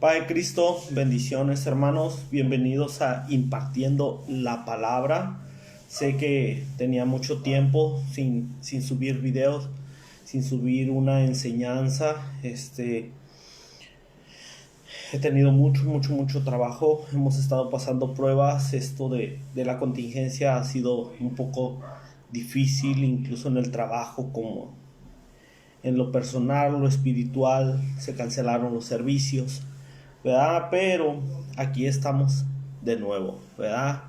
Padre Cristo, bendiciones hermanos, bienvenidos a Impartiendo la Palabra. Sé que tenía mucho tiempo sin subir videos, sin subir una enseñanza. He tenido mucho trabajo, hemos estado pasando pruebas. Esto de la contingencia ha sido un poco difícil, incluso en el trabajo, como en lo personal, lo espiritual, se cancelaron los servicios, ¿verdad? Pero aquí estamos de nuevo, ¿verdad?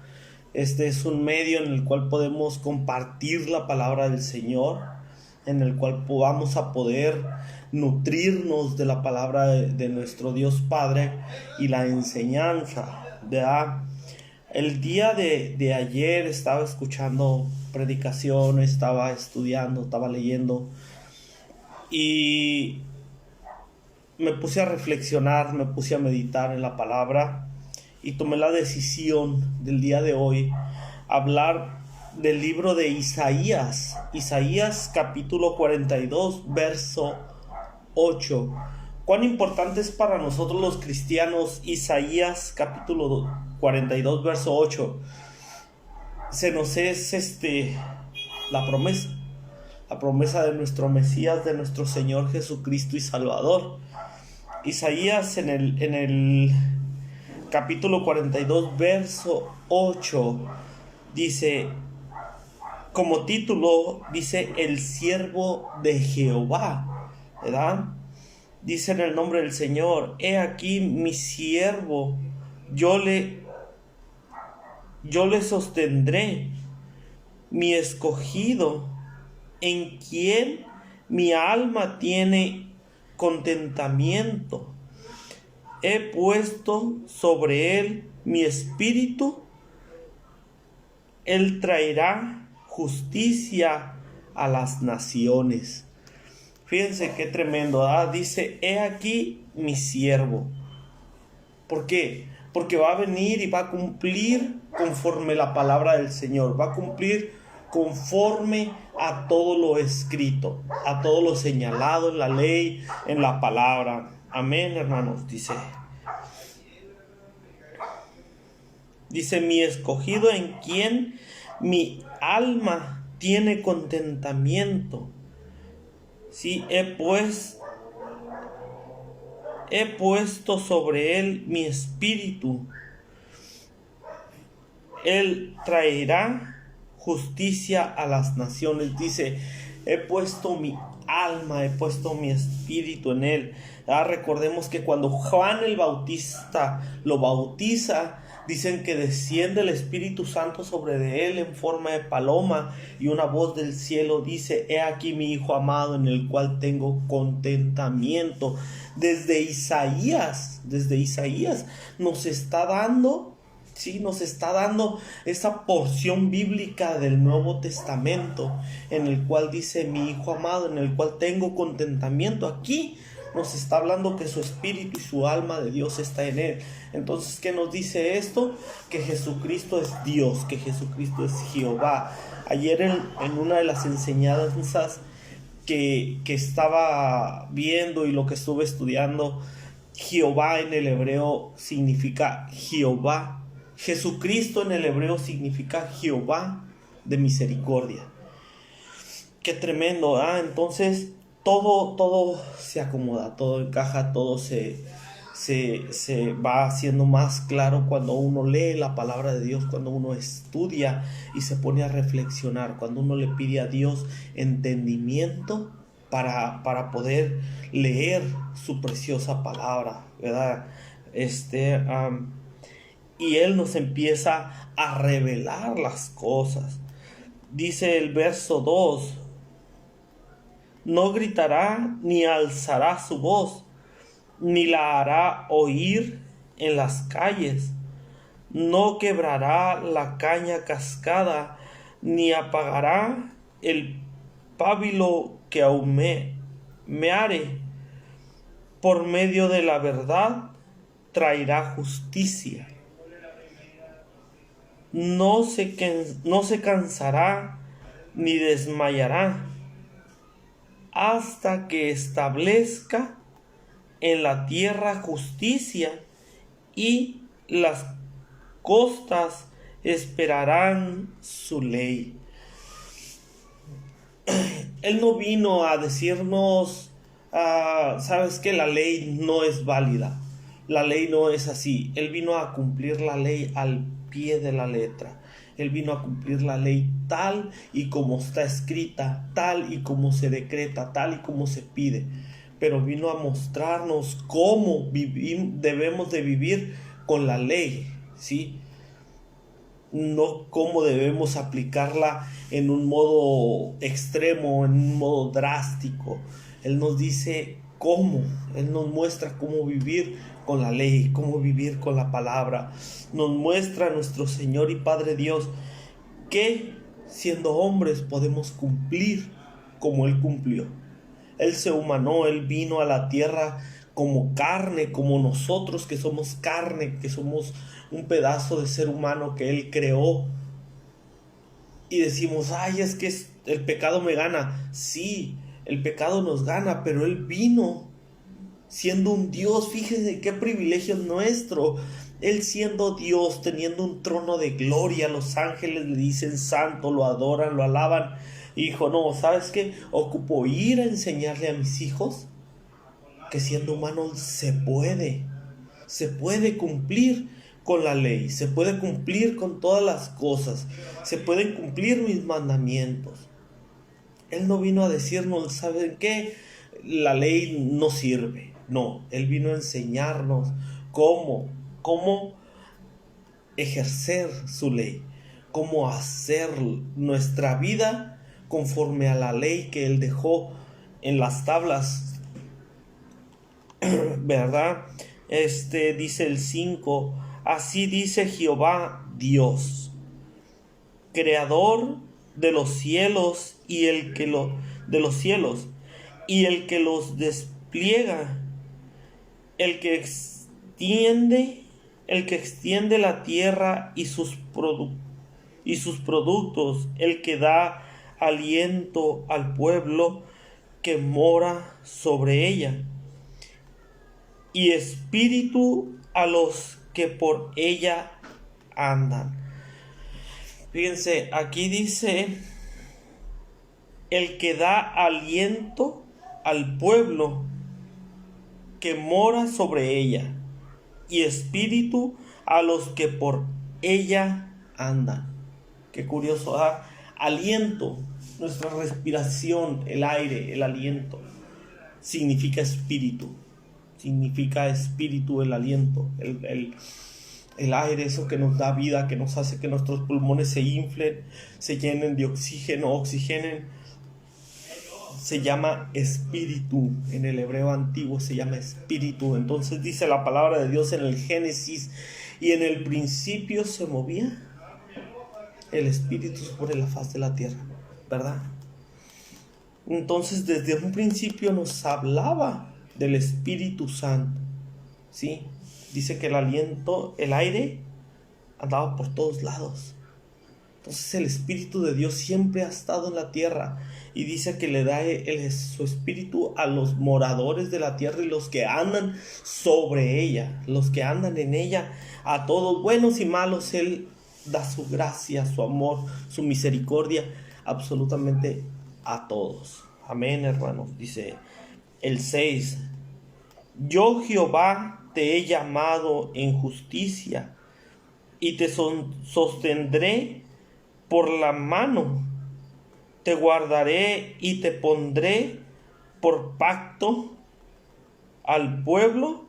Este es un medio en el cual podemos compartir la palabra del Señor, en el cual vamos a poder nutrirnos de la palabra de nuestro Dios Padre y la enseñanza, ¿verdad? El día de ayer estaba escuchando predicaciones, estaba estudiando, estaba leyendo y me puse a reflexionar, me puse a meditar en la palabra y tomé la decisión del día de hoy hablar del libro de Isaías capítulo 42, verso 8. ¿Cuán importante es para nosotros los cristianos Isaías capítulo 42, verso 8? Se nos es la promesa de nuestro Mesías, de nuestro Señor Jesucristo y Salvador. Isaías en el capítulo 42, verso 8, dice, como título, dice el siervo de Jehová, ¿verdad? Dice en el nombre del Señor, he aquí mi siervo, yo le sostendré, mi escogido, en quien mi alma tiene contentamiento. He puesto sobre él mi espíritu, él traerá justicia a las naciones. Fíjense qué tremendo, ¿verdad? Dice, he aquí mi siervo. ¿Por qué? Porque va a venir y va a cumplir conforme la palabra del Señor, va a cumplir conforme a todo lo escrito, a todo lo señalado en la ley, en la palabra. Amén, hermanos, dice mi escogido, en quien mi alma tiene contentamiento. Sí, he puesto sobre él mi espíritu. Él traerá justicia a las naciones. Dice, he puesto mi alma, he puesto mi espíritu en él. Recordemos que cuando Juan el Bautista lo bautiza, dicen que desciende el Espíritu Santo sobre de él en forma de paloma, y una voz del cielo dice, he aquí mi Hijo amado, en el cual tengo contentamiento. Desde Isaías nos está dando esa porción bíblica del Nuevo Testamento, en el cual dice mi Hijo amado, en el cual tengo contentamiento. Aquí nos está hablando que su espíritu y su alma de Dios está en él. Entonces, ¿qué nos dice esto? Que Jesucristo es Dios, que Jesucristo es Jehová. Ayer en una de las enseñanzas que estaba viendo y lo que estuve estudiando, Jehová en el hebreo significa Jehová. Jesucristo en el hebreo significa Jehová de misericordia. Qué tremendo, ¿ah? Entonces todo se acomoda, todo encaja, todo se va haciendo más claro cuando uno lee la palabra de Dios, cuando uno estudia y se pone a reflexionar, cuando uno le pide a Dios entendimiento para poder leer su preciosa palabra, ¿verdad? Y Él nos empieza a revelar las cosas. Dice el verso 2, no gritará ni alzará su voz, ni la hará oír en las calles. No quebrará la caña cascada, ni apagará el pábilo que humeare. Por medio de la verdad traerá justicia. No se cansará ni desmayará hasta que establezca en la tierra justicia, y las costas esperarán su ley. Él no vino a decirnos, sabes que la ley no es válida, la ley no es así. Él vino a cumplir la ley al pie de la letra. Él vino a cumplir la ley tal y como está escrita, tal y como se decreta, tal y como se pide. Pero vino a mostrarnos cómo debemos de vivir con la ley, ¿sí? No cómo debemos aplicarla en un modo extremo, en un modo drástico. Él nos dice cómo, Él nos muestra cómo vivir con la ley, cómo vivir con la palabra. Nos muestra nuestro Señor y Padre Dios que siendo hombres podemos cumplir como Él cumplió. Él se humanó, Él vino a la tierra como carne, como nosotros que somos carne, que somos un pedazo de ser humano que Él creó. Y decimos, ay, es que el pecado me gana. Sí, el pecado nos gana, pero Él vino siendo un Dios. Fíjense qué privilegio es nuestro. Él siendo Dios, teniendo un trono de gloria, los ángeles le dicen santo, lo adoran, lo alaban. Y dijo, no, ¿sabes qué? Ocupo ir a enseñarle a mis hijos que siendo humano se puede cumplir con la ley, se puede cumplir con todas las cosas, se pueden cumplir mis mandamientos. Él no vino a decirnos, ¿saben qué? La ley no sirve. No, Él vino a enseñarnos cómo ejercer su ley, cómo hacer nuestra vida conforme a la ley que Él dejó en las tablas, ¿verdad? Dice el 5, así dice Jehová Dios, creador de los cielos y el que los despliega, el que extiende la tierra y sus productos, el que da aliento al pueblo que mora sobre ella, y espíritu a los que por ella andan. Fíjense, aquí dice el que da aliento al pueblo que mora sobre ella, y espíritu a los que por ella andan. Qué curioso, ¿ah? Aliento, nuestra respiración, el aire, el aliento, significa espíritu. Significa espíritu el aliento, el aire, eso que nos da vida, que nos hace que nuestros pulmones se inflen, se llenen de oxígeno, oxigenen. Se llama espíritu, en el hebreo antiguo se llama espíritu. Entonces dice la palabra de Dios en el Génesis, y en el principio se movía el espíritu sobre la faz de la tierra, ¿verdad? Entonces desde un principio nos hablaba del Espíritu Santo, ¿sí? Dice que el aliento, el aire, andaba por todos lados. Entonces el Espíritu de Dios siempre ha estado en la tierra, y dice que le da su Espíritu a los moradores de la tierra y los que andan sobre ella, los que andan en ella, a todos, buenos y malos. Él da su gracia, su amor, su misericordia, absolutamente a todos. Amén, hermanos. Dice el 6, yo Jehová te he llamado en justicia, y te sostendré por la mano, te guardaré y te pondré por pacto al pueblo,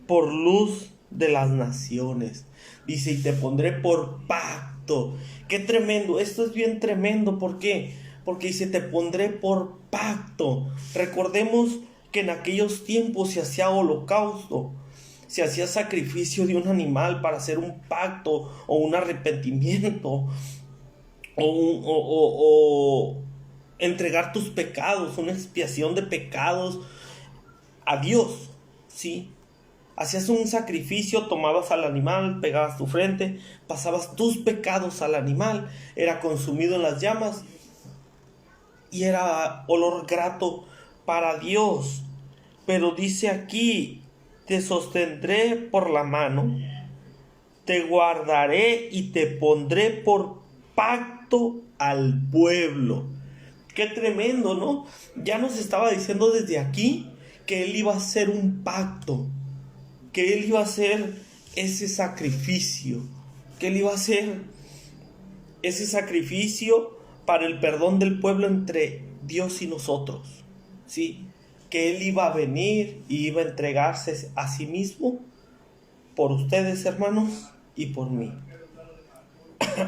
por luz de las naciones. Dice, y te pondré por pacto. Qué tremendo, esto es bien tremendo. ¿Por qué? Porque dice, te pondré por pacto. Recordemos que en aquellos tiempos se hacía holocausto, se hacía sacrificio de un animal para hacer un pacto o un arrepentimiento, o entregar tus pecados, una expiación de pecados a Dios, ¿sí? Hacías un sacrificio, tomabas al animal, pegabas tu frente, pasabas tus pecados al animal, era consumido en las llamas y era olor grato para Dios. Pero dice aquí, te sostendré por la mano, te guardaré y te pondré por pacto al pueblo. Qué tremendo, ¿no? Ya nos estaba diciendo desde aquí que Él iba a hacer un pacto, que Él iba a hacer ese sacrificio, que Él iba a hacer ese sacrificio para el perdón del pueblo entre Dios y nosotros, ¿sí? Que Él iba a venir y iba a entregarse a sí mismo por ustedes, hermanos, y por mí.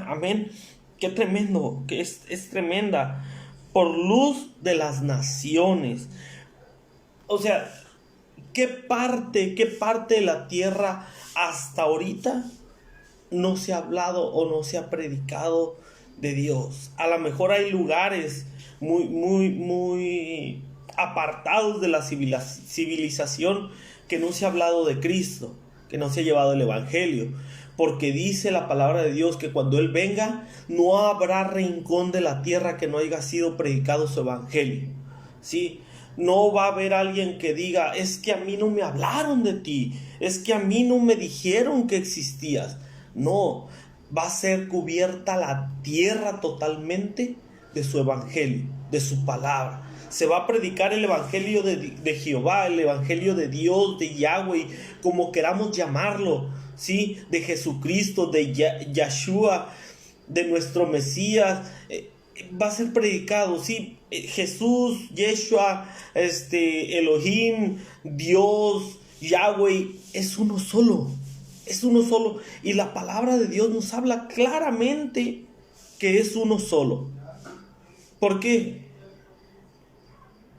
Amén. Qué tremendo, que es tremenda. Por luz de las naciones. O sea, ¿qué parte de la tierra hasta ahorita no se ha hablado o no se ha predicado de Dios? A lo mejor hay lugares muy apartados de la civilización que no se ha hablado de Cristo, que no se ha llevado el evangelio, porque dice la palabra de Dios que cuando Él venga no habrá rincón de la tierra que no haya sido predicado su evangelio, ¿sí? No va a haber alguien que diga, es que a mí no me hablaron de ti, es que a mí no me dijeron que existías. No, va a ser cubierta la tierra totalmente de su evangelio, de su palabra. Se va a predicar el evangelio de Jehová, el evangelio de Dios, de Yahweh, como queramos llamarlo, ¿sí? De Jesucristo, de Yahshua, de nuestro Mesías. Va a ser predicado, ¿sí? Jesús, Yeshua, Elohim, Dios, Yahweh, es uno solo. Es uno solo. Y la palabra de Dios nos habla claramente que es uno solo. ¿Por qué?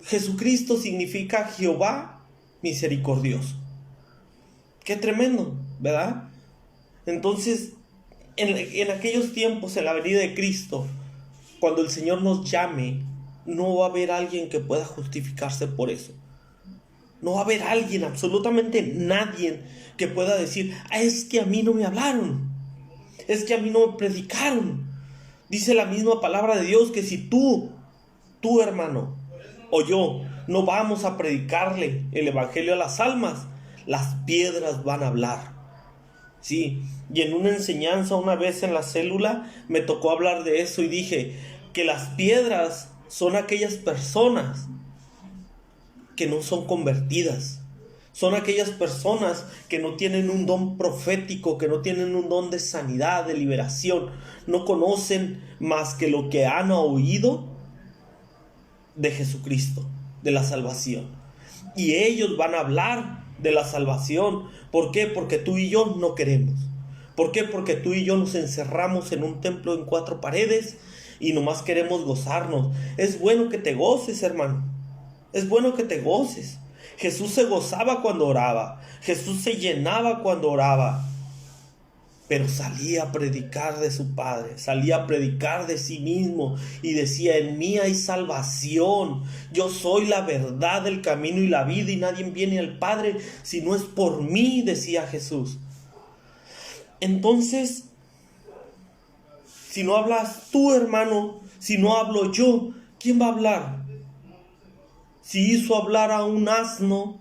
Jesucristo significa Jehová misericordioso. Qué tremendo, ¿verdad? Entonces, en aquellos tiempos, en la venida de Cristo, cuando el Señor nos llame, no va a haber alguien que pueda justificarse por eso. No va a haber alguien, absolutamente nadie, que pueda decir, es que a mí no me hablaron, es que a mí no me predicaron. Dice la misma palabra de Dios que si tú hermano, o yo, no vamos a predicarle el evangelio a las almas, las piedras van a hablar. Sí, y en una enseñanza una vez en la célula me tocó hablar de eso y dije que las piedras son aquellas personas que no son convertidas. Son aquellas personas que no tienen un don profético, que no tienen un don de sanidad, de liberación. No conocen más que lo que han oído de Jesucristo, de la salvación. Y ellos van a hablar de la salvación. ¿Por qué? Porque tú y yo no queremos. ¿Por qué? Porque tú y yo nos encerramos en un templo en 4 paredes y nomás queremos gozarnos. Es bueno que te goces, hermano. Es bueno que te goces. Jesús se gozaba cuando oraba. Jesús se llenaba cuando oraba. Pero salía a predicar de su Padre, salía a predicar de sí mismo y decía, en mí hay salvación. Yo soy la verdad, el camino y la vida y nadie viene al Padre si no es por mí, decía Jesús. Entonces, si no hablas tú, hermano, si no hablo yo, ¿quién va a hablar? Si hizo hablar a un asno,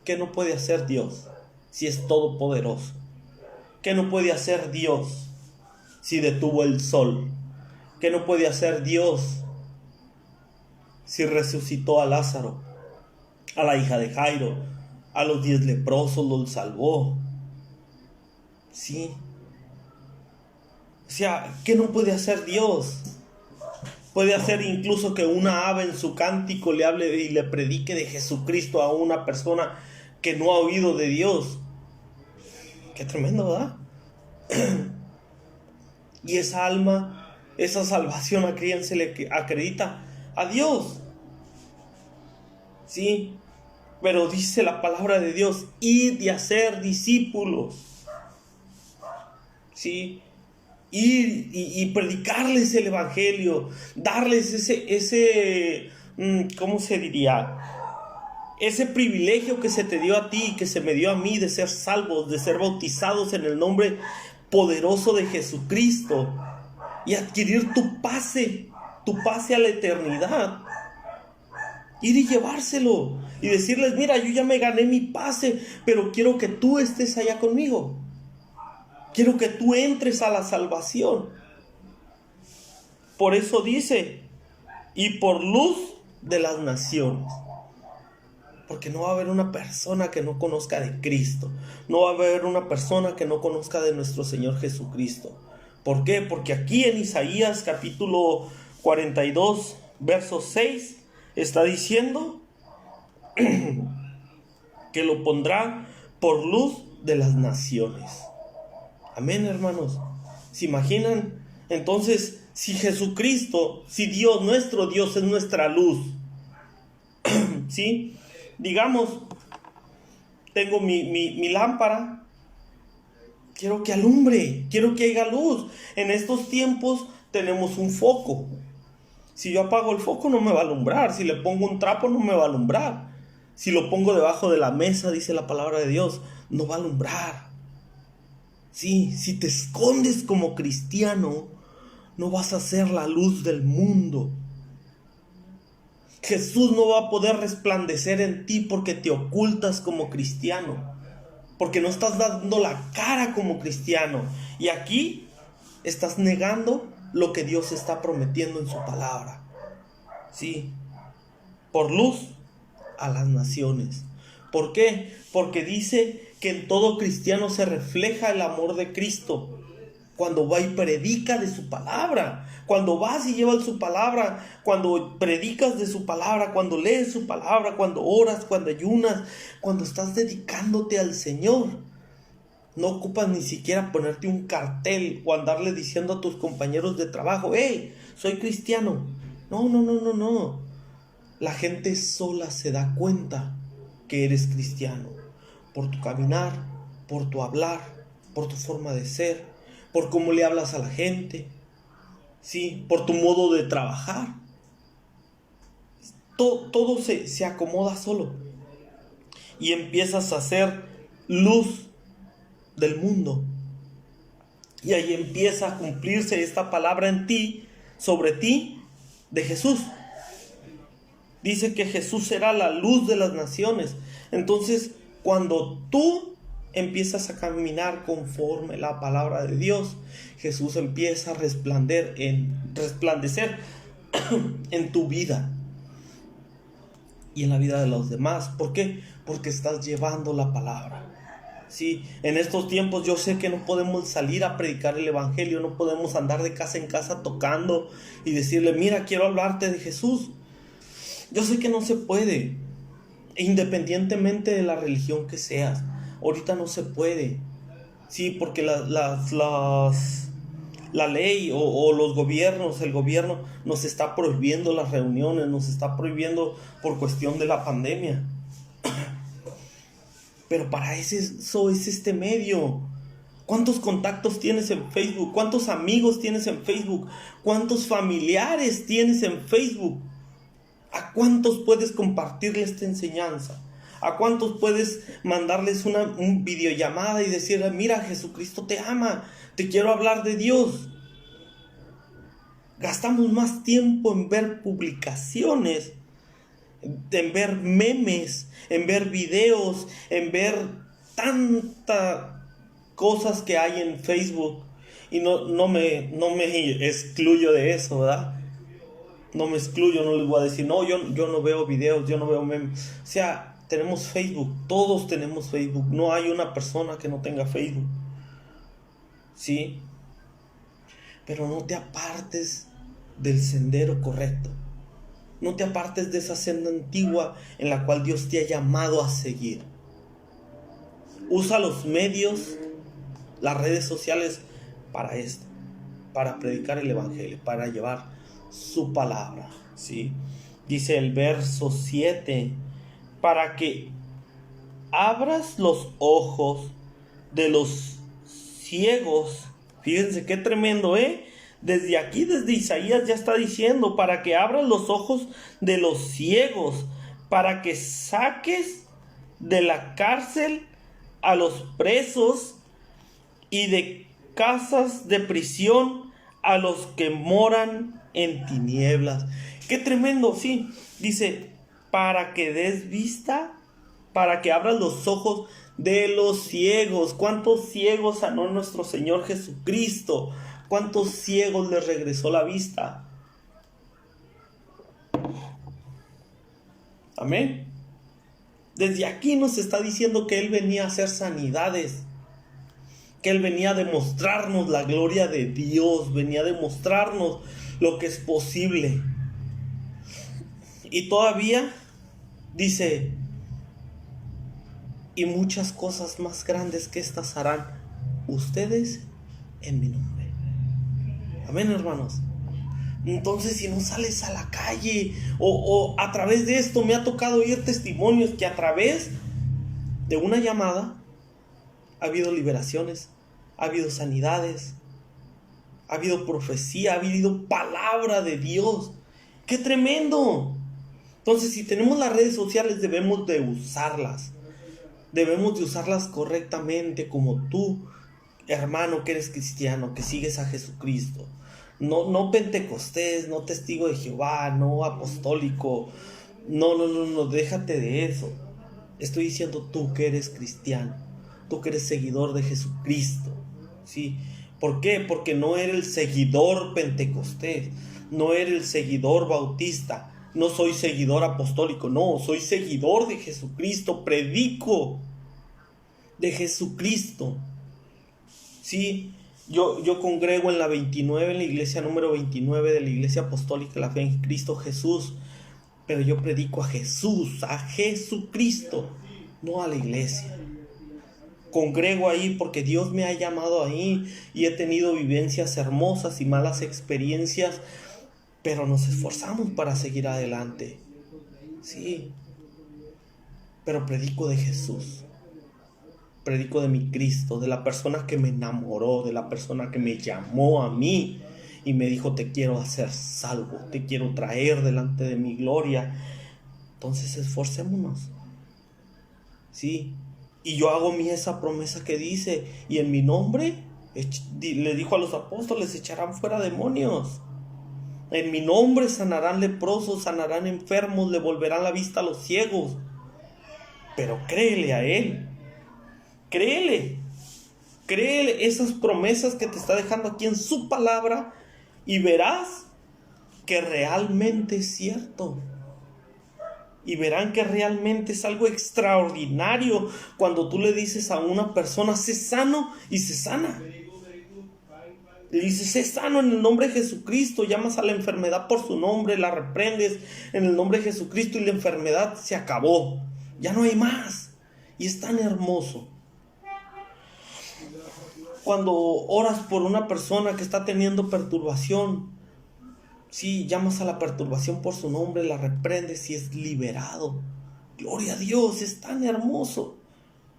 ¿qué no puede hacer Dios si es todopoderoso? ¿Qué no puede hacer Dios si detuvo el sol? ¿Qué no puede hacer Dios si resucitó a Lázaro, a la hija de Jairo, a los 10 leprosos los salvó? Sí. O sea, ¿qué no puede hacer Dios? Puede hacer incluso que una ave en su cántico le hable y le predique de Jesucristo a una persona que no ha oído de Dios. Qué tremendo, ¿verdad? Y esa alma, esa salvación, ¿a quién se le acredita? A Dios. Sí, pero dice la palabra de Dios, id y hacer discípulos. Sí, ir y predicarles el evangelio, darles ese ¿cómo se diría? Ese privilegio que se te dio a ti, que se me dio a mí, de ser salvos, de ser bautizados en el nombre poderoso de Jesucristo y adquirir tu pase a la eternidad. Ir y llevárselo y decirles, mira, yo ya me gané mi pase, pero quiero que tú estés allá conmigo. Quiero que tú entres a la salvación. Por eso dice, y por luz de las naciones. Porque no va a haber una persona que no conozca de Cristo. No va a haber una persona que no conozca de nuestro Señor Jesucristo. ¿Por qué? Porque aquí en Isaías capítulo 42, verso 6, está diciendo que lo pondrá por luz de las naciones. Amén, hermanos. ¿Se imaginan? Entonces, si Jesucristo, si Dios, nuestro Dios es nuestra luz, ¿sí? Digamos, tengo mi lámpara, quiero que alumbre, quiero que haya luz. En estos tiempos tenemos un foco. Si yo apago el foco no me va a alumbrar. Si le pongo un trapo no me va a alumbrar. Si lo pongo debajo de la mesa, dice la palabra de Dios, no va a alumbrar. Sí, si te escondes como cristiano, no vas a ser la luz del mundo. Jesús no va a poder resplandecer en ti porque te ocultas como cristiano, porque no estás dando la cara como cristiano. Y aquí estás negando lo que Dios está prometiendo en su palabra. Sí, por luz a las naciones. ¿Por qué? Porque dice que en todo cristiano se refleja el amor de Cristo. Cuando va y predica de su palabra, cuando vas y llevas su palabra, cuando predicas de su palabra, cuando lees su palabra, cuando oras, cuando ayunas, cuando estás dedicándote al Señor. No ocupas ni siquiera ponerte un cartel o andarle diciendo a tus compañeros de trabajo, hey, soy cristiano. No. La gente sola se da cuenta que eres cristiano por tu caminar, por tu hablar, por tu forma de ser, por cómo le hablas a la gente, ¿sí? Por tu modo de trabajar. Todo se acomoda solo. Y empiezas a ser luz del mundo. Y ahí empieza a cumplirse esta palabra en ti, sobre ti, de Jesús. Dice que Jesús será la luz de las naciones. Entonces, cuando tú empiezas a caminar conforme la palabra de Dios, Jesús empieza a resplandecer en tu vida y en la vida de los demás. ¿Por qué? Porque estás llevando la palabra. Sí, en estos tiempos yo sé que no podemos salir a predicar el evangelio, no podemos andar de casa en casa tocando y decirle, mira, quiero hablarte de Jesús. Yo sé que no se puede, independientemente de la religión que seas. Ahorita no se puede, sí, porque la ley o los gobiernos, el gobierno nos está prohibiendo las reuniones, nos está prohibiendo por cuestión de la pandemia. Pero para eso es este medio. ¿Cuántos contactos tienes en Facebook? ¿Cuántos amigos tienes en Facebook? ¿Cuántos familiares tienes en Facebook? ¿A cuántos puedes compartirles esta enseñanza? ¿A cuántos puedes mandarles una videollamada y decirle, mira, Jesucristo te ama, te quiero hablar de Dios? Gastamos más tiempo en ver publicaciones, en ver memes, en ver videos, en ver tantas cosas que hay en Facebook. Y no me excluyo de eso, ¿verdad? No me excluyo, no les voy a decir, no, yo no veo videos, yo no veo memes. O sea, tenemos Facebook, todos tenemos Facebook. No hay una persona que no tenga Facebook. ¿Sí? Pero no te apartes del sendero correcto. No te apartes de esa senda antigua en la cual Dios te ha llamado a seguir. Usa los medios, las redes sociales para esto, para predicar el evangelio, para llevar su palabra, ¿sí? Dice el verso 7, para que abras los ojos de los ciegos. Fíjense qué tremendo, desde aquí, desde Isaías ya está diciendo, para que abras los ojos de los ciegos, para que saques de la cárcel a los presos y de casas de prisión a los que moran en tinieblas. Qué tremendo, sí. Dice, para que des vista, para que abras los ojos de los ciegos. ¿Cuántos ciegos sanó nuestro Señor Jesucristo? ¿Cuántos ciegos les regresó la vista? Amén. Desde aquí nos está diciendo que Él venía a hacer sanidades, que Él venía a demostrarnos la gloria de Dios, venía a demostrarnos lo que es posible. Y todavía dice, y muchas cosas más grandes que estas harán ustedes en mi nombre. Amén, hermanos. Entonces, si no sales a la calle o a través de esto, me ha tocado oír testimonios que a través de una llamada ha habido liberaciones, ha habido sanidades, ha habido profecía, ha habido palabra de Dios. ¡Qué tremendo! Entonces, si tenemos las redes sociales, debemos de usarlas. Debemos de usarlas correctamente, como tú, hermano, que eres cristiano, que sigues a Jesucristo. No pentecostés, no testigo de Jehová, no apostólico. No, déjate de eso. Estoy diciendo tú que eres cristiano, tú que eres seguidor de Jesucristo, ¿sí? ¿Por qué? Porque no eres el seguidor pentecostés, no eres el seguidor bautista, no soy seguidor apostólico, no, soy seguidor de Jesucristo, predico de Jesucristo, ¿sí? Yo congrego en la 29, en la iglesia número 29 de la Iglesia Apostólica de la Fe en Cristo Jesús, pero yo predico a Jesús, a Jesucristo, no a la iglesia. Congrego ahí porque Dios me ha llamado ahí y he tenido vivencias hermosas y malas experiencias, pero nos esforzamos para seguir adelante, sí, pero predico de Jesús. Predico de mi Cristo, de la persona que me enamoró, de la persona que me llamó a mí y me dijo, te quiero hacer salvo, te quiero traer delante de mi gloria. Entonces esforcémonos, ¿sí? Y yo hago esa promesa que dice, y en mi nombre, le dijo a los apóstoles, echarán fuera demonios. En mi nombre sanarán leprosos, sanarán enfermos, le volverán la vista a los ciegos. Pero créele a Él. Créele esas promesas que te está dejando aquí en su palabra y verás que realmente es cierto. Y verán que realmente es algo extraordinario cuando tú le dices a una persona, sé sano, y se sana. Le dices, sé sano en el nombre de Jesucristo, llamas a la enfermedad por su nombre, la reprendes en el nombre de Jesucristo y la enfermedad se acabó. Ya no hay más. Y es tan hermoso. Cuando oras por una persona que está teniendo perturbación, sí, llamas a la perturbación por su nombre, la reprendes y es liberado. Gloria a Dios, es tan hermoso.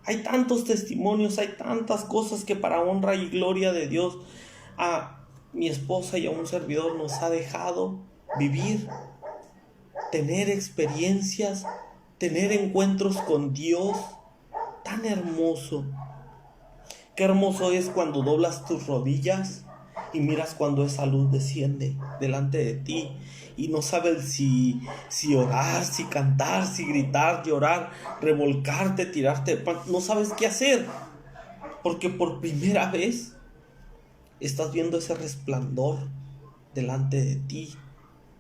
Hay tantos testimonios, hay tantas cosas que para honra y gloria de Dios a mi esposa y a un servidor nos ha dejado vivir, tener experiencias, tener encuentros con Dios. Tan hermoso. Qué hermoso es cuando doblas tus rodillas y miras cuando esa luz desciende delante de ti y no sabes si orar, si cantar, si gritar, llorar, revolcarte, tirarte, no sabes qué hacer, porque por primera vez estás viendo ese resplandor delante de ti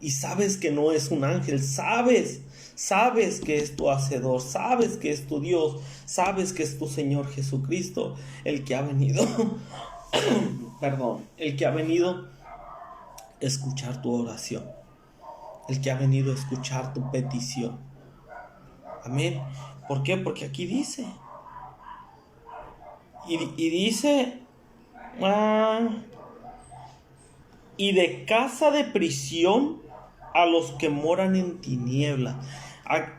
y sabes que no es un ángel, sabes que es tu hacedor, sabes que es tu Dios, sabes que es tu Señor Jesucristo, el que ha venido, el que ha venido a escuchar tu oración, el que ha venido a escuchar tu petición. Amén. ¿Por qué? Porque aquí dice, y dice, y de casa de prisión a los que moran en tinieblas.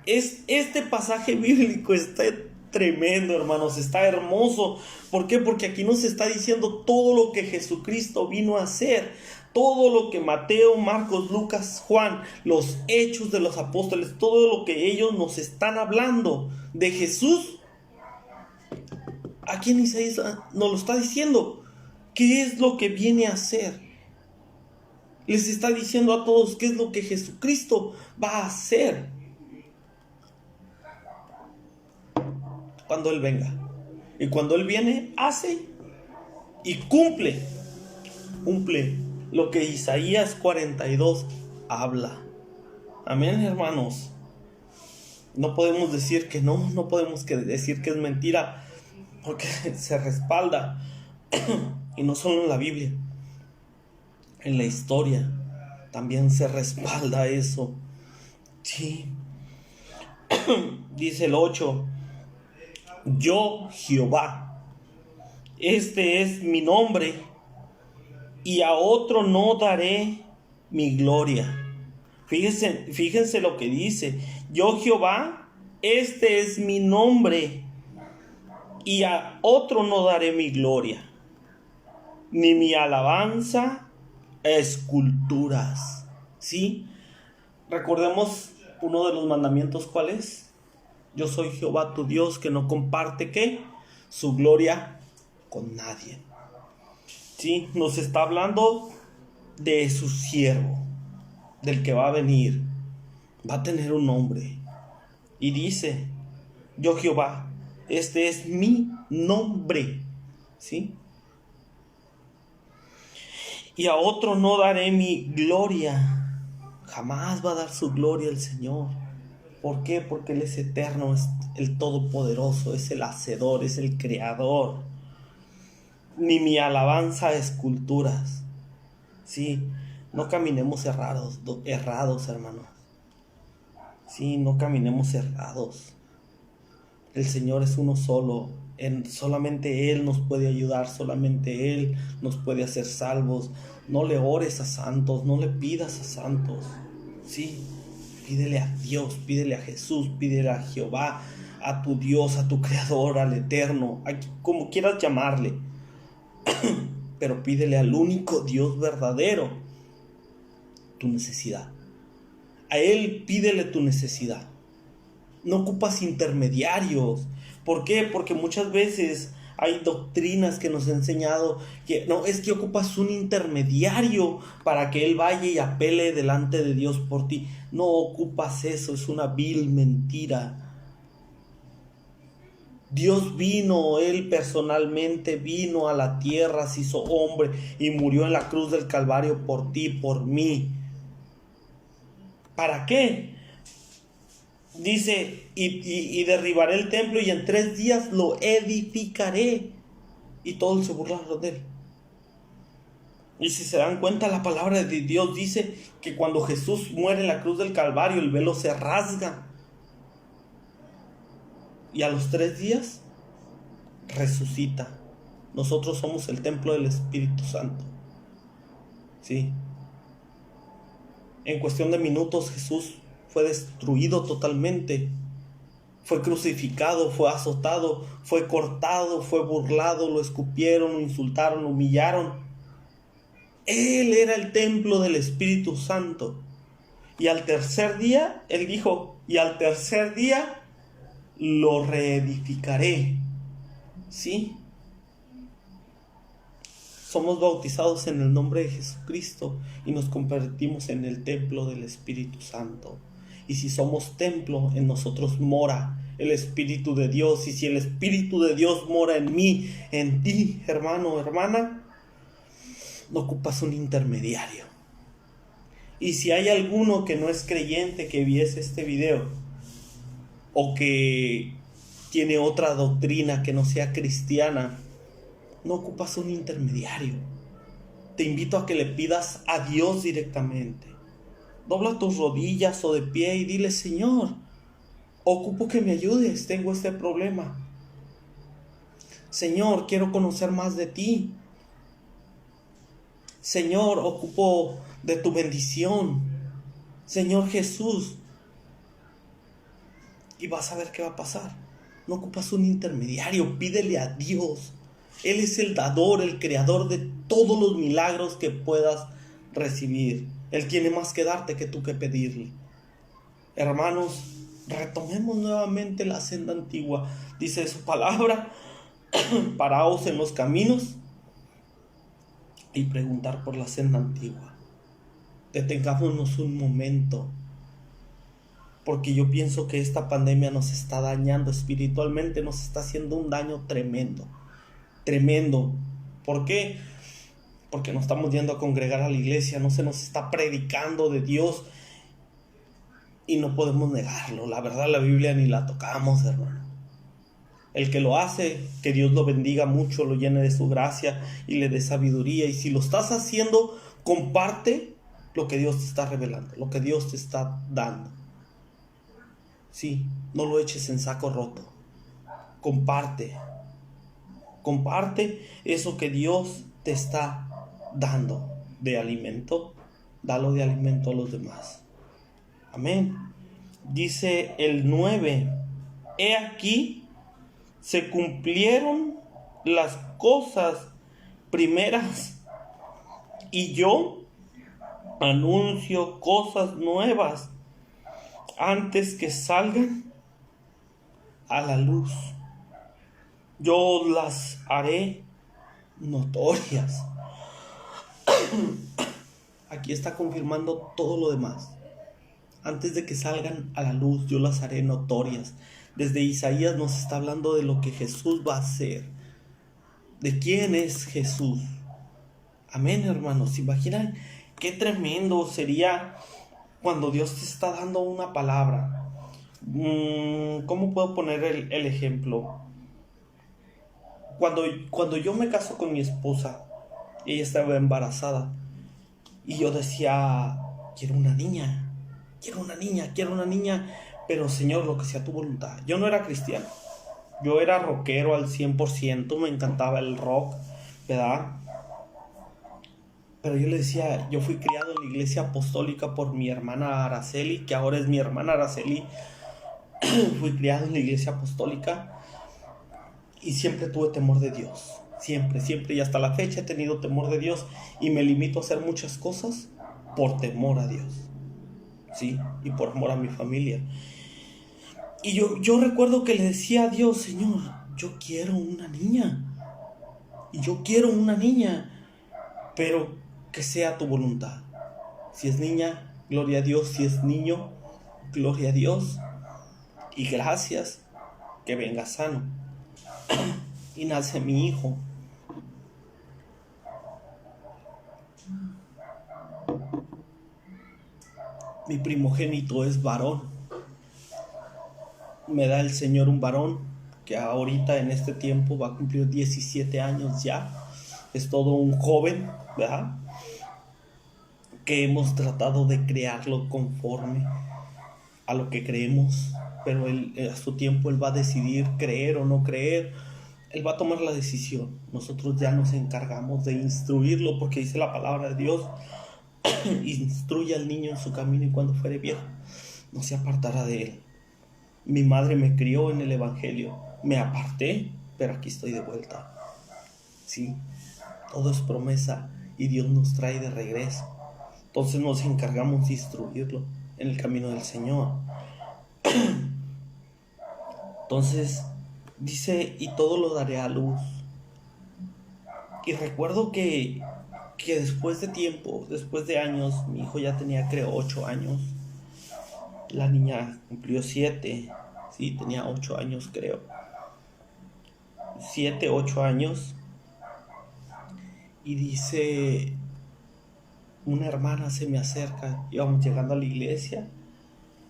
Este pasaje bíblico está tremendo, hermanos, está hermoso. ¿Por qué? Porque aquí nos está diciendo todo lo que Jesucristo vino a hacer, todo lo que Mateo, Marcos, Lucas, Juan, los hechos de los apóstoles, todo lo que ellos nos están hablando de Jesús. Aquí en Isaías nos lo está diciendo. ¿Qué es lo que viene a hacer? Les está diciendo a todos qué es lo que Jesucristo va a hacer. cuando Él venga. Y cuando Él viene, hace y cumple lo que Isaías 42 habla. Amén, hermanos. No podemos decir que no podemos decir que es mentira, porque se respalda. Y no solo en la Biblia, en la historia también se respalda eso. Sí. Dice el 8: yo, Jehová, este es mi nombre, y a otro no daré mi gloria. Fíjense lo que dice: yo, Jehová, este es mi nombre, y a otro no daré mi gloria, ni mi alabanza a esculturas. ¿Sí? Recordemos uno de los mandamientos, ¿cuál es? Yo soy Jehová tu Dios, que no comparte, ¿qué? Su gloria con nadie. ¿Sí? Nos está hablando de su siervo, del que va a venir. Va a tener un nombre. Y dice: yo, Jehová, este es mi nombre. ¿Sí? Y a otro no daré mi gloria. Jamás va a dar su gloria el Señor. ¿Por qué? Porque Él es eterno, es el todopoderoso, es el hacedor, es el creador. Ni mi alabanza a esculturas. Sí, no caminemos errados, hermanos. Sí, no caminemos errados. El Señor es uno solo. Solamente Él nos puede ayudar, solamente Él nos puede hacer salvos. No le ores a santos, no le pidas a santos. Sí, pídele a Dios, pídele a Jesús, pídele a Jehová, a tu Dios, a tu Creador, al Eterno, como quieras llamarle. Pero pídele al único Dios verdadero tu necesidad. A Él pídele tu necesidad. No ocupas intermediarios. ¿Por qué? Porque muchas veces hay doctrinas que nos han enseñado que no, es que ocupas un intermediario para que Él vaya y apele delante de Dios por ti. No ocupas eso, es una vil mentira. Dios vino, Él personalmente vino a la tierra, se hizo hombre y murió en la cruz del Calvario por ti, por mí. ¿Para qué? Dice, y derribaré el templo y en 3 días lo edificaré. Y todos se burlaron de Él. Y si se dan cuenta, la palabra de Dios dice que cuando Jesús muere en la cruz del Calvario, el velo se rasga. Y a los 3 días resucita. Nosotros somos el templo del Espíritu Santo. ¿Sí? En cuestión de minutos Jesús fue destruido totalmente. Fue crucificado, fue azotado, fue cortado, fue burlado, lo escupieron, lo insultaron, lo humillaron. Él era el templo del Espíritu Santo. Y al tercer día, Él dijo, y al tercer día lo reedificaré. ¿Sí? Somos bautizados en el nombre de Jesucristo y nos convertimos en el templo del Espíritu Santo. Y si somos templo, en nosotros mora el Espíritu de Dios. Y si el Espíritu de Dios mora en mí, en ti, hermano, hermana, no ocupas un intermediario. Y si hay alguno que no es creyente que viese este video, o que tiene otra doctrina que no sea cristiana, no ocupas un intermediario. Te invito a que le pidas a Dios directamente. Dobla tus rodillas o de pie y dile: Señor, ocupo que me ayudes, tengo este problema. Señor, quiero conocer más de ti. Señor, ocupo de tu bendición. Señor Jesús. Y vas a ver qué va a pasar. No ocupas un intermediario, pídele a Dios. Él es el dador, el creador de todos los milagros que puedas recibir. Él tiene más que darte que tú que pedirle. Hermanos, retomemos nuevamente la senda antigua. Dice su palabra: paraos en los caminos y preguntar por la senda antigua. Detengámonos un momento porque yo pienso que esta pandemia nos está dañando espiritualmente, nos está haciendo un daño tremendo, tremendo. ¿Por qué? Porque no estamos yendo a congregar a la iglesia, no se nos está predicando de Dios y no podemos negarlo. La verdad, la Biblia ni la tocamos, hermano. El que lo hace, que Dios lo bendiga mucho, lo llene de su gracia y le dé sabiduría. Y si lo estás haciendo, comparte lo que Dios te está revelando, lo que Dios te está dando. Sí, no lo eches en saco roto. Comparte eso que Dios te está dando de alimento. Dalo de alimento a los demás. Amén. Dice el 9: he aquí, se cumplieron las cosas primeras, y yo anuncio cosas nuevas antes que salgan a la luz. Yo las haré notorias. Aquí está confirmando todo lo demás. Antes de que salgan a la luz, yo las haré notorias. Desde Isaías nos está hablando de lo que Jesús va a hacer. ¿De quién es Jesús? Amén, hermanos. ¿Se imaginan qué tremendo sería cuando Dios te está dando una palabra? ¿Cómo puedo poner el ejemplo? Cuando yo me caso con mi esposa, ella estaba embarazada y yo decía, quiero una niña, pero Señor, lo que sea tu voluntad. Yo no era cristiano, yo era rockero al 100%, me encantaba el rock, ¿verdad? Pero yo le decía, yo fui criado en la iglesia apostólica por mi hermana Araceli, que ahora es mi hermana Araceli. Fui criado en la iglesia apostólica y siempre tuve temor de Dios. Siempre, y hasta la fecha he tenido temor de Dios y me limito a hacer muchas cosas por temor a Dios. Sí, y por amor a mi familia. Y yo recuerdo que le decía a Dios, Señor, yo quiero una niña. Y yo quiero una niña, pero que sea tu voluntad. Si es niña, gloria a Dios. Si es niño, gloria a Dios. Y gracias, que venga sano. Y nace mi hijo. Mi primogénito es varón. Me da el Señor un varón que ahorita en este tiempo va a cumplir 17 años ya. Es todo un joven, ¿verdad? Que hemos tratado de crearlo conforme a lo que creemos, pero él, a su tiempo él va a decidir creer o no creer. Él va a tomar la decisión. Nosotros ya nos encargamos de instruirlo, porque dice la palabra de Dios: instruye al niño en su camino y cuando fuere viejo no se apartará de él. Mi madre me crió en el evangelio, me aparté, pero aquí estoy de vuelta. Sí, todo es promesa y Dios nos trae de regreso. Entonces nos encargamos de instruirlo en el camino del Señor. Entonces dice, y todo lo daré a luz. Y recuerdo que después de tiempo, después de años, mi hijo ya tenía, creo, 8 años. La niña cumplió 7. Sí, tenía 8 años, creo. 7, 8 años. Y dice, una hermana se me acerca. Íbamos llegando a la iglesia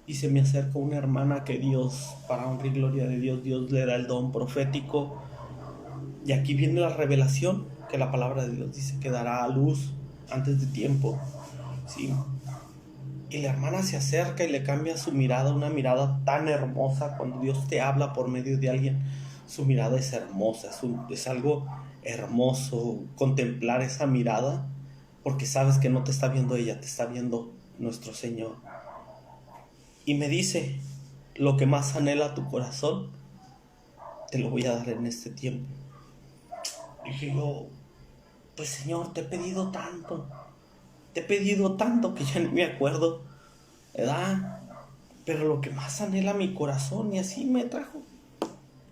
y se me acerca una hermana que Dios, para honra y gloria de Dios, Dios le da el don profético. Y aquí viene la revelación, que la palabra de Dios dice que dará a luz antes de tiempo. Sí. Y la hermana se acerca y le cambia su mirada, una mirada tan hermosa. Cuando Dios te habla por medio de alguien, su mirada es hermosa, es algo hermoso contemplar esa mirada, porque sabes que no te está viendo ella, te está viendo nuestro Señor. Y me dice, lo que más anhela tu corazón, te lo voy a dar en este tiempo. Y dije yo, pues Señor, te he pedido tanto que ya ni me acuerdo, ¿verdad? Pero lo que más anhela mi corazón, y así me trajo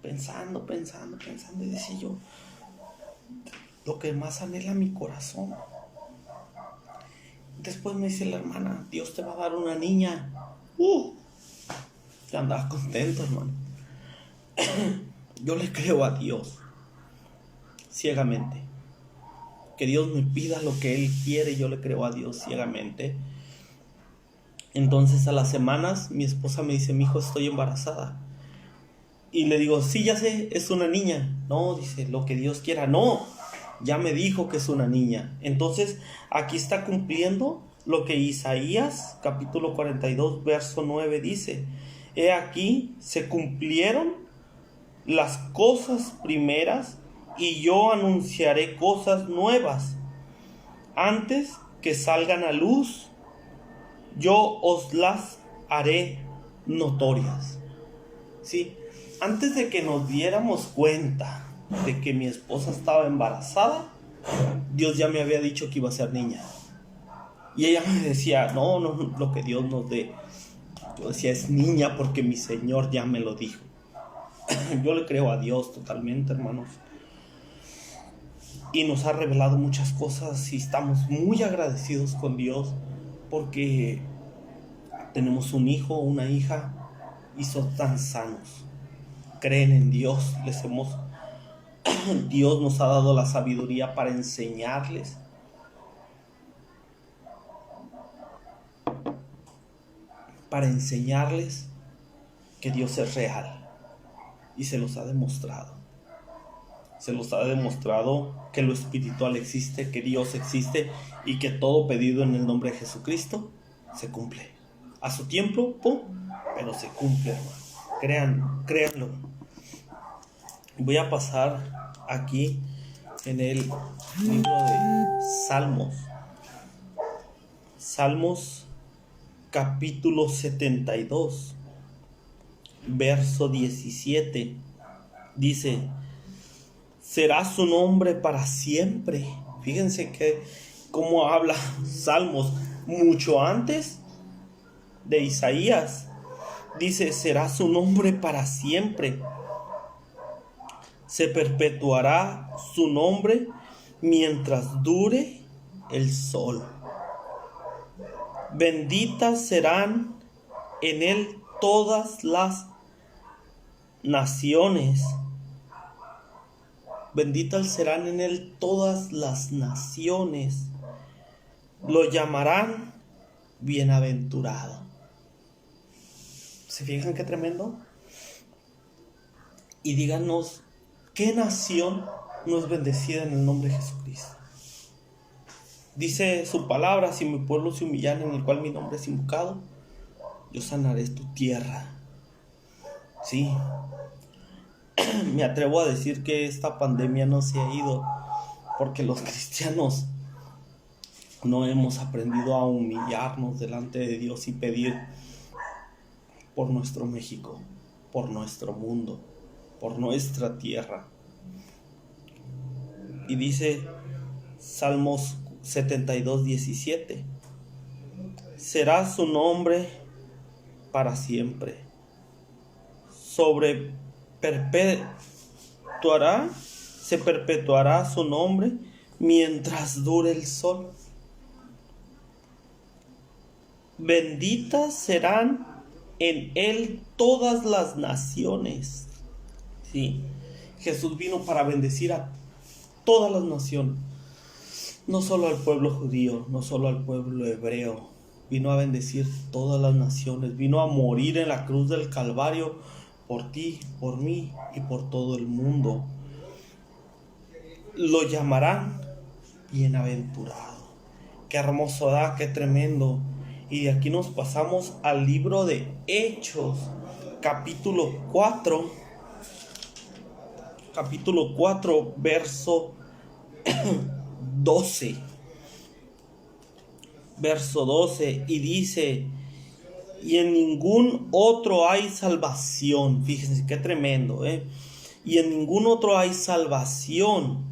pensando, y decía yo, lo que más anhela mi corazón. Después me dice la hermana, Dios te va a dar una niña. Yo andaba contento, hermano. Yo le creo a Dios ciegamente. Que Dios me pida lo que Él quiere, yo le creo a Dios ciegamente. Entonces a las semanas mi esposa me dice: mi hijo, estoy embarazada. Y le digo: sí, ya sé, es una niña. No, dice, lo que Dios quiera. No, ya me dijo que es una niña. Entonces aquí está cumpliendo lo que Isaías capítulo 42 verso 9 dice: he aquí se cumplieron las cosas primeras, y yo anunciaré cosas nuevas. Antes que salgan a luz, yo os las haré notorias. ¿Sí? Antes de que nos diéramos cuenta de que mi esposa estaba embarazada, Dios ya me había dicho que iba a ser niña. Y ella me decía: no, lo que Dios nos dé. Yo decía: es niña porque mi Señor ya me lo dijo. Yo le creo a Dios totalmente, hermanos. Y nos ha revelado muchas cosas y estamos muy agradecidos con Dios porque tenemos un hijo, una hija, y son tan sanos. Creen en Dios, Dios nos ha dado la sabiduría para enseñarles. Para enseñarles que Dios es real. Y se los ha demostrado. Se los ha demostrado que lo espiritual existe, que Dios existe y que todo pedido en el nombre de Jesucristo se cumple. A su tiempo, pero se cumple, hermano. Créanlo. Voy a pasar aquí en el libro de Salmos. Salmos capítulo 72, verso 17. Dice: será su nombre para siempre. Fíjense que cómo habla Salmos mucho antes de Isaías. Dice: será su nombre para siempre. Se perpetuará su nombre mientras dure el sol. Benditas serán en él todas las naciones. Benditas serán en él todas las naciones. Lo llamarán bienaventurado. ¿Se fijan qué tremendo? Y díganos, ¿qué nación no es bendecida en el nombre de Jesucristo? Dice su palabra: si mi pueblo se humillare, en el cual mi nombre es invocado, yo sanaré tu tierra. Sí. Me atrevo a decir que esta pandemia no se ha ido porque los cristianos no hemos aprendido a humillarnos delante de Dios y pedir por nuestro México, por nuestro mundo, por nuestra tierra. Y dice Salmos 72, 17: será su nombre para siempre. Se perpetuará su nombre mientras dure el sol. Benditas serán en él todas las naciones. Sí, Jesús vino para bendecir a todas las naciones, no solo al pueblo judío, no solo al pueblo hebreo. Vino a bendecir todas las naciones. Vino a morir en la cruz del Calvario por ti, por mí y por todo el mundo. Lo llamarán bienaventurado. Qué hermoso da, qué tremendo. Y de aquí nos pasamos al libro de Hechos, capítulo 4, verso 12. Verso 12, y dice: y en ningún otro hay salvación. Fíjense qué tremendo, y en ningún otro hay salvación,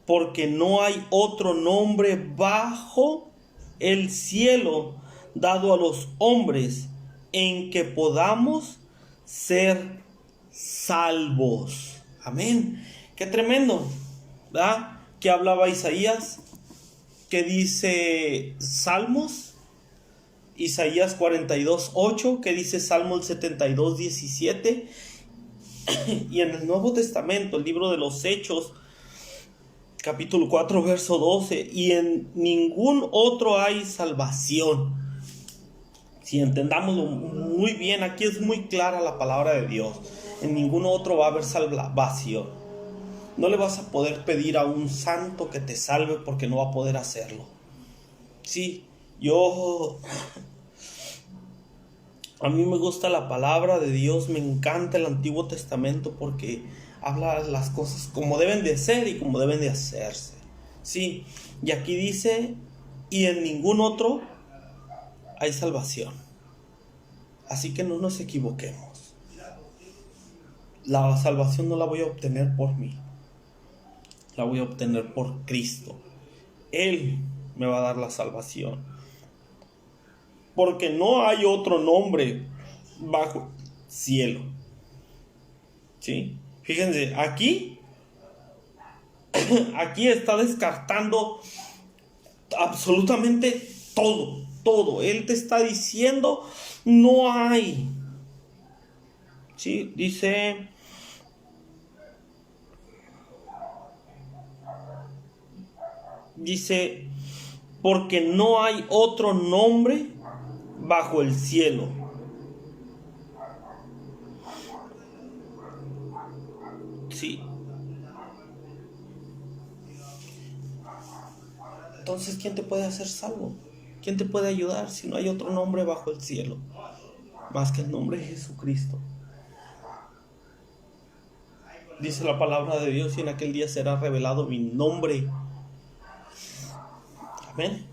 porque no hay otro nombre bajo el cielo dado a los hombres en que podamos ser salvos. Amén. Qué tremendo, ¿verdad? Que hablaba Isaías, que dice Salmos, Isaías 42:8, que dice Salmo 72:17. Y en el Nuevo Testamento, el libro de los Hechos, capítulo 4, verso 12, y en ningún otro hay salvación. Si entendámoslo muy bien, aquí es muy clara la palabra de Dios. En ningún otro va a haber salvación. No le vas a poder pedir a un santo que te salve porque no va a poder hacerlo. Sí, a mí me gusta la palabra de Dios, me encanta el Antiguo Testamento porque habla las cosas como deben de ser y como deben de hacerse. Sí, y aquí dice, y en ningún otro hay salvación. Así que no nos equivoquemos. La salvación no la voy a obtener por mí, la voy a obtener por Cristo. Él me va a dar la salvación. Porque no hay otro nombre bajo el cielo. ¿Sí? Fíjense, aquí está descartando absolutamente todo. Él te está diciendo, no hay. ¿Sí? Dice, porque no hay otro nombre bajo el cielo. Sí. Entonces, ¿quién te puede hacer salvo? ¿Quién te puede ayudar si no hay otro nombre bajo el cielo más que el nombre de Jesucristo? Dice la palabra de Dios, y en aquel día será revelado mi nombre. Amén.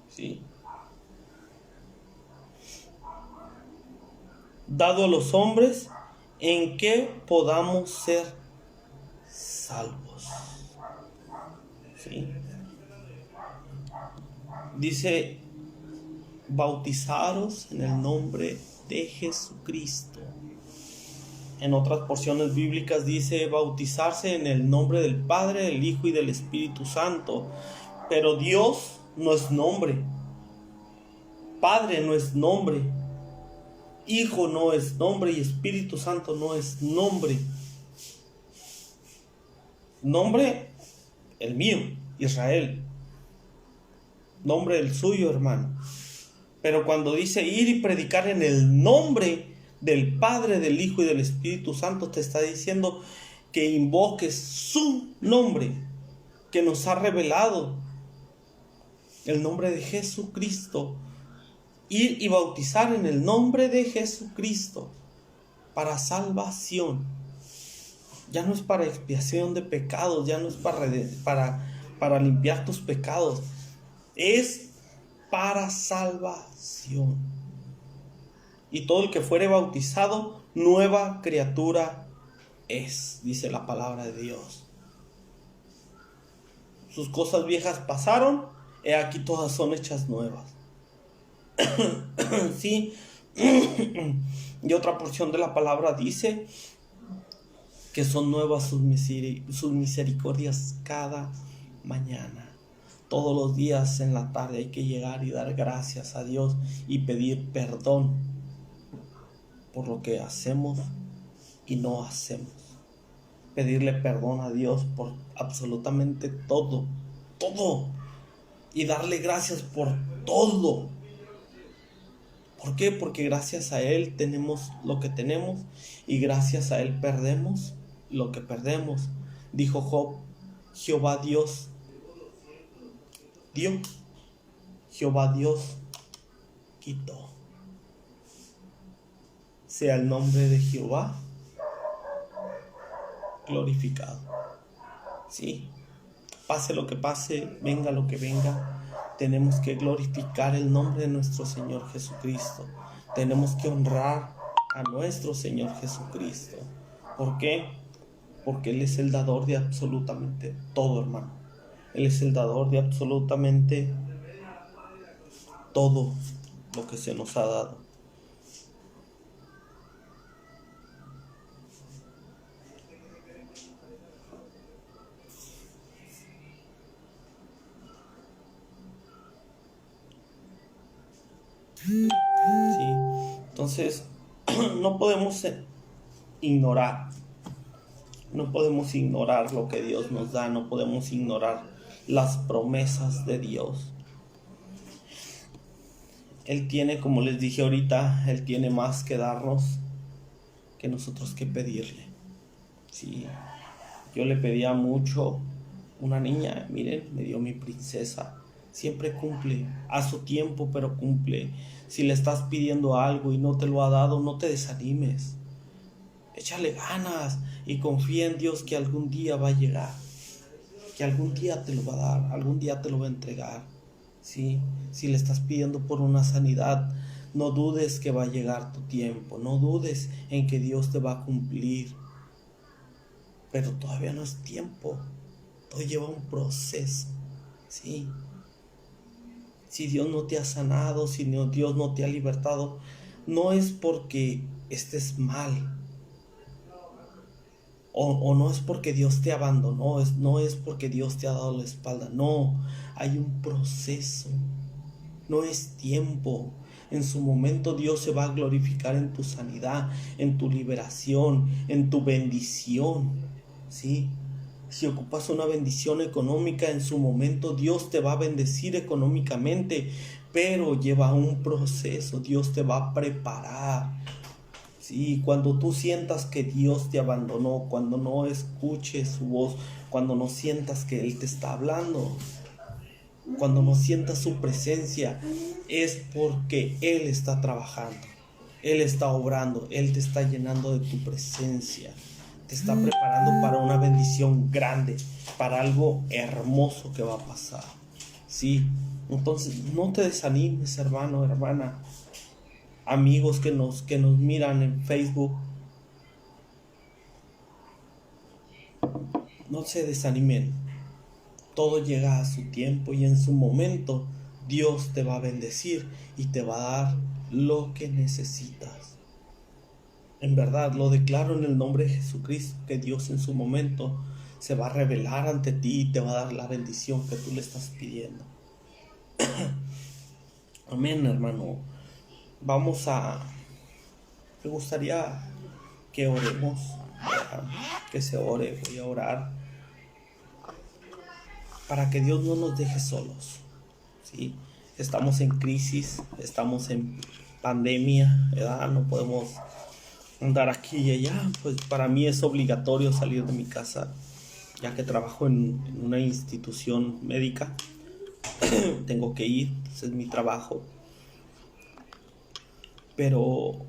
Sí. Dado a los hombres en que podamos ser salvos. ¿Sí? Dice, bautizaros en el nombre de Jesucristo. En otras porciones bíblicas dice bautizarse en el nombre del Padre, del Hijo y del Espíritu Santo. Pero Dios no es nombre. Padre no es nombre. Hijo no es nombre y Espíritu Santo no es nombre. Nombre, el mío, Israel. Nombre el suyo, hermano. Pero cuando dice ir y predicar en el nombre del Padre, del Hijo y del Espíritu Santo, te está diciendo que invoques su nombre, que nos ha revelado el nombre de Jesucristo. Ir y bautizar en el nombre de Jesucristo para salvación. Ya no es para expiación de pecados, ya no es para limpiar tus pecados. Es para salvación. Y todo el que fuere bautizado, nueva criatura es, dice la palabra de Dios. Sus cosas viejas pasaron, he aquí todas son hechas nuevas. Sí. Y otra porción de la palabra dice que son nuevas sus misericordias cada mañana. Todos los días en la tarde hay que llegar y dar gracias a Dios y pedir perdón por lo que hacemos y no hacemos. Pedirle perdón a Dios por absolutamente todo. Y darle gracias por todo. ¿Por qué? Porque gracias a Él tenemos lo que tenemos y gracias a Él perdemos lo que perdemos. Dijo Job, Jehová Dios dio, Jehová Dios quitó. Sea el nombre de Jehová glorificado. Sí, pase lo que pase, venga lo que venga, tenemos que glorificar el nombre de nuestro Señor Jesucristo. Tenemos que honrar a nuestro Señor Jesucristo. ¿Por qué? Porque Él es el dador de absolutamente todo, hermano. Él es el dador de absolutamente todo lo que se nos ha dado. ¿sí? Entonces, no podemos ignorar, no podemos ignorar lo que Dios nos da, no podemos ignorar las promesas de Dios. Él tiene, como les dije ahorita, Él tiene más que darnos que nosotros que pedirle. Sí, yo le pedía mucho una niña, miren, me dio mi princesa. Siempre cumple, a su tiempo, pero cumple. Si le estás pidiendo algo y no te lo ha dado, no te desanimes. Échale ganas y confía en Dios que algún día va a llegar, que algún día te lo va a dar, algún día te lo va a entregar. ¿Sí? Si le estás pidiendo por una sanidad, no dudes que va a llegar tu tiempo, no dudes en que Dios te va a cumplir. Pero todavía no es tiempo, todo lleva un proceso. ¿Sí? Si Dios no te ha sanado, si Dios no te ha libertado, no es porque estés mal, o no es porque Dios te abandonó, no es porque Dios te ha dado la espalda, no, hay un proceso, no es tiempo. En su momento Dios se va a glorificar en tu sanidad, en tu liberación, en tu bendición, ¿sí? Si ocupas una bendición económica, en su momento Dios te va a bendecir económicamente, pero lleva un proceso, Dios te va a preparar. Sí, cuando tú sientas que Dios te abandonó, cuando no escuches su voz, cuando no sientas que Él te está hablando, cuando no sientas su presencia, es porque Él está trabajando, Él está obrando, Él te está llenando de tu presencia, te está preparando para una bendición grande, para algo hermoso que va a pasar. Sí, entonces no te desanimes, hermano, hermana. Amigos que nos miran en Facebook, no se desanimen. Todo llega a su tiempo y en su momento Dios te va a bendecir y te va a dar lo que necesitas. En verdad, lo declaro en el nombre de Jesucristo, que Dios en su momento se va a revelar ante ti y te va a dar la bendición que tú le estás pidiendo. Amén, hermano. Me gustaría que oremos, que se ore. Voy a orar para que Dios no nos deje solos, ¿sí? Estamos en crisis, estamos en pandemia, ¿verdad? No podemos andar aquí y allá. Pues para mí es obligatorio salir de mi casa, ya que trabajo en una institución médica. Tengo que ir, ese es mi trabajo. Pero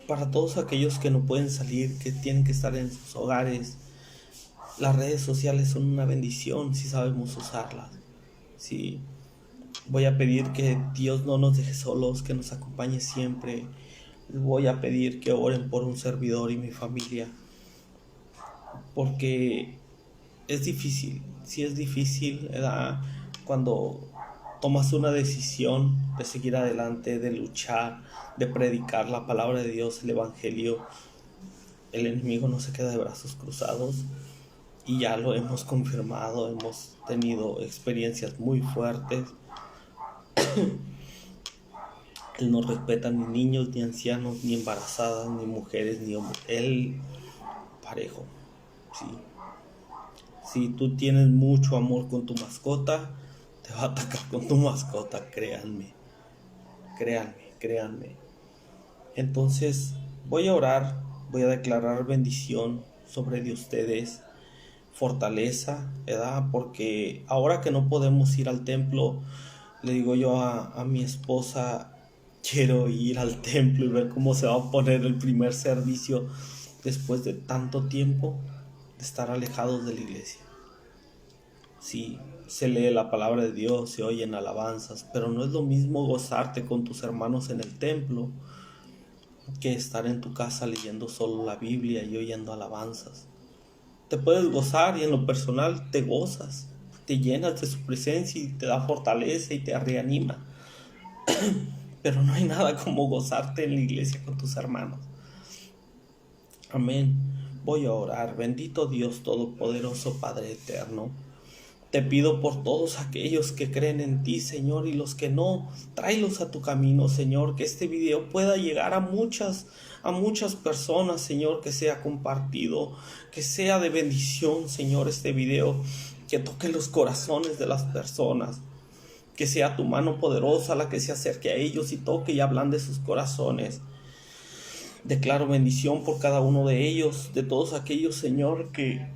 para todos aquellos que no pueden salir, que tienen que estar en sus hogares, las redes sociales son una bendición si sabemos usarlas. Sí, voy a pedir que Dios no nos deje solos, que nos acompañe siempre. Voy a pedir que oren por un servidor y mi familia, porque es difícil, sí es difícil, ¿verdad? Cuando tomas una decisión de seguir adelante, de luchar, de predicar la palabra de Dios, el evangelio, el enemigo no se queda de brazos cruzados. Y ya lo hemos confirmado, hemos tenido experiencias muy fuertes. Él no respeta ni niños, ni ancianos, ni embarazadas, ni mujeres, ni hombres. Él parejo. Sí. Si tú tienes mucho amor con tu mascota, te va a atacar con tu mascota, créanme. Créanme. Entonces voy a orar, voy a declarar bendición sobre de ustedes, fortaleza, ¿verdad? Porque ahora que no podemos ir al templo, le digo yo a mi esposa, quiero ir al templo y ver cómo se va a poner el primer servicio después de tanto tiempo de estar alejados de la iglesia. Sí, se lee la palabra de Dios, se oyen alabanzas, pero no es lo mismo gozarte con tus hermanos en el templo que estar en tu casa leyendo solo la Biblia y oyendo alabanzas. Te puedes gozar y en lo personal te gozas, te llenas de su presencia y te da fortaleza y te reanima. Pero no hay nada como gozarte en la iglesia con tus hermanos. Amén. Voy a orar. Bendito Dios Todopoderoso, Padre eterno. Te pido por todos aquellos que creen en ti, Señor, y los que no, tráelos a tu camino, Señor, que este video pueda llegar a muchas personas, Señor, que sea compartido, que sea de bendición, Señor, este video, que toque los corazones de las personas, que sea tu mano poderosa la que se acerque a ellos y toque y ablande sus corazones. Declaro bendición por cada uno de ellos, de todos aquellos, Señor, que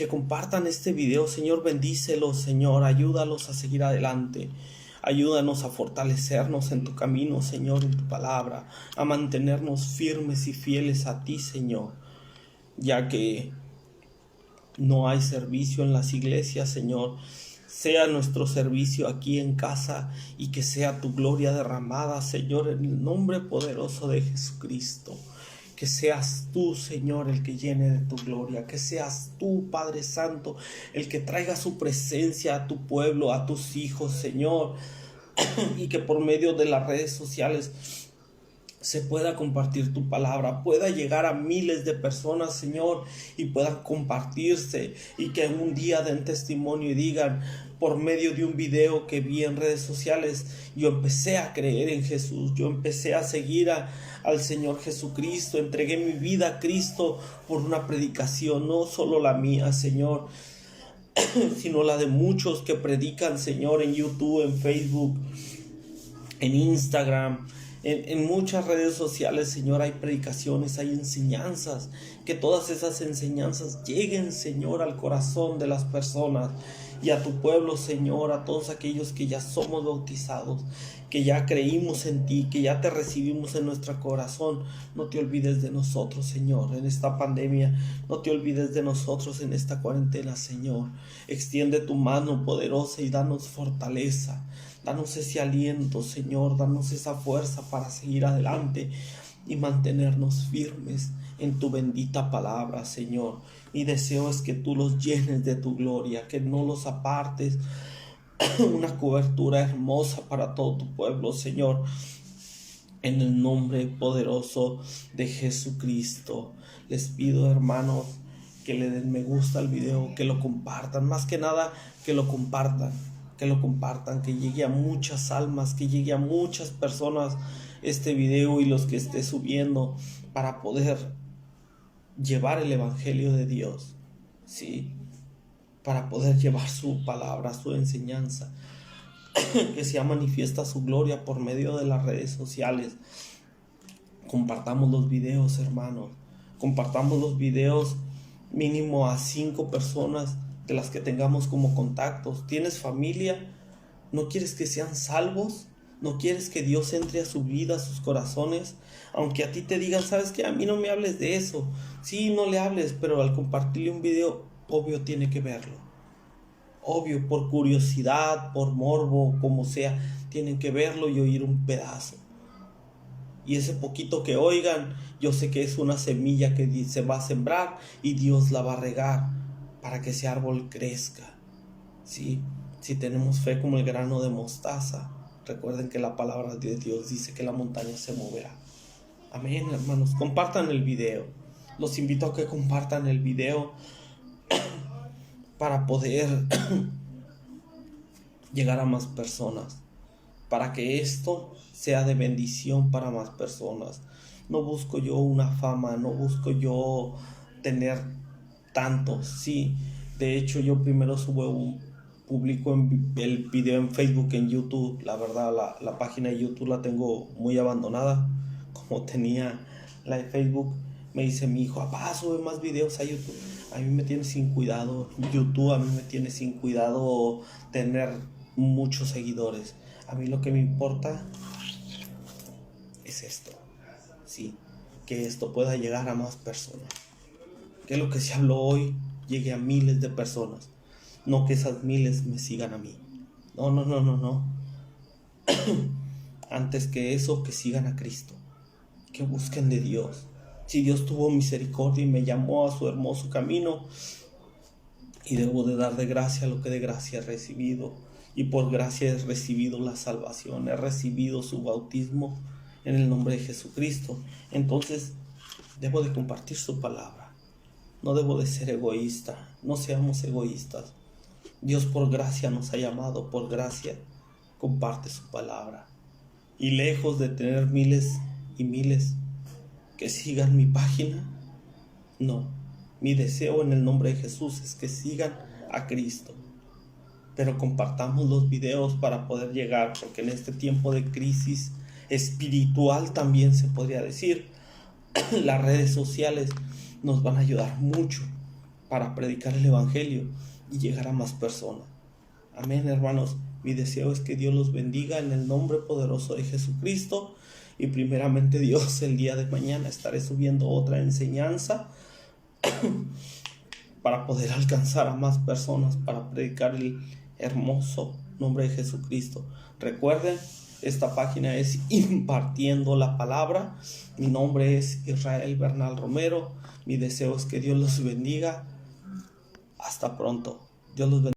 compartan este video. Señor, bendícelos, Señor, ayúdalos a seguir adelante. Ayúdanos a fortalecernos en tu camino, Señor, en tu palabra, a mantenernos firmes y fieles a ti, Señor, ya que no hay servicio en las iglesias, Señor. Sea nuestro servicio aquí en casa y que sea tu gloria derramada, Señor, en el nombre poderoso de Jesucristo. Que seas tú, Señor, el que llene de tu gloria. Que seas tú, Padre Santo, el que traiga su presencia a tu pueblo, a tus hijos, Señor. Y que por medio de las redes sociales se pueda compartir tu palabra, pueda llegar a miles de personas, Señor, y puedan compartirse, y que un día den testimonio y digan, por medio de un video que vi en redes sociales, yo empecé a creer en Jesús, yo empecé a seguir al Señor Jesucristo, entregué mi vida a Cristo por una predicación, no solo la mía, Señor, sino la de muchos que predican, Señor, en YouTube, en Facebook, en Instagram, en muchas redes sociales, Señor, hay predicaciones, hay enseñanzas, que todas esas enseñanzas lleguen, Señor, al corazón de las personas y a tu pueblo, Señor, a todos aquellos que ya somos bautizados, que ya creímos en ti, que ya te recibimos en nuestro corazón. No te olvides de nosotros, Señor, en esta pandemia. No te olvides de nosotros en esta cuarentena, Señor. Extiende tu mano poderosa y danos fortaleza. Danos ese aliento, Señor. Danos esa fuerza para seguir adelante y mantenernos firmes en tu bendita palabra, Señor. Mi deseo es que tú los llenes de tu gloria, que no los apartes. Una cobertura hermosa para todo tu pueblo, Señor, en el nombre poderoso de Jesucristo. Les pido, hermanos, que le den me gusta al video, que lo compartan, más que nada que lo compartan, que llegue a muchas almas, que llegue a muchas personas este video y los que esté subiendo, para poder llevar el evangelio de Dios, sí, para poder llevar su palabra, su enseñanza, que sea manifiesta su gloria por medio de las redes sociales. Compartamos los videos, hermanos, compartamos los videos mínimo a 5 personas de las que tengamos como contactos. ¿Tienes familia? ¿No quieres que sean salvos? ¿No quieres que Dios entre a su vida, a sus corazones? Aunque a ti te digan, ¿sabes qué? A mí no me hables de eso. Sí, no le hables, pero al compartirle un video, obvio tiene que verlo. Obvio, por curiosidad, por morbo, como sea, tienen que verlo y oír un pedazo. Y ese poquito que oigan, yo sé que es una semilla que se va a sembrar y Dios la va a regar para que ese árbol crezca. ¿Sí? Si tenemos fe como el grano de mostaza, recuerden que la palabra de Dios dice que la montaña se moverá. Amén, hermanos. Compartan el video. Los invito a que compartan el video para poder llegar a más personas, para que esto sea de bendición para más personas. No busco yo una fama, no busco yo tener tanto, sí. De hecho, yo primero publico el video en Facebook, en YouTube. La verdad, la página de YouTube la tengo muy abandonada, como tenía la de Facebook. Me dice mi hijo, papá, sube más videos a YouTube. A mí me tiene sin cuidado YouTube, a mí me tiene sin cuidado tener muchos seguidores. A mí lo que me importa es esto, sí, que esto pueda llegar a más personas, que lo que se habló hoy llegue a miles de personas, no que esas miles me sigan a mí. No. Antes que eso, que sigan a Cristo, que busquen de Dios. Si Dios tuvo misericordia y me llamó a su hermoso camino, y debo de dar de gracia lo que de gracia he recibido, y por gracia he recibido la salvación, he recibido su bautismo en el nombre de Jesucristo. Entonces debo de compartir su palabra, no debo de ser egoísta. No seamos egoístas, Dios por gracia nos ha llamado, por gracia comparte su palabra. Y lejos de tener miles y miles que sigan mi página, no, mi deseo en el nombre de Jesús es que sigan a Cristo. Pero compartamos los videos para poder llegar, porque en este tiempo de crisis espiritual también se podría decir, las redes sociales nos van a ayudar mucho para predicar el evangelio y llegar a más personas. Amén, hermanos. Mi deseo es que Dios los bendiga en el nombre poderoso de Jesucristo. Y primeramente Dios, el día de mañana estaré subiendo otra enseñanza para poder alcanzar a más personas, para predicar el hermoso nombre de Jesucristo. Recuerden, esta página es Impartiendo la Palabra. Mi nombre es Israel Bernal Romero. Mi deseo es que Dios los bendiga. Hasta pronto. Dios los bendiga.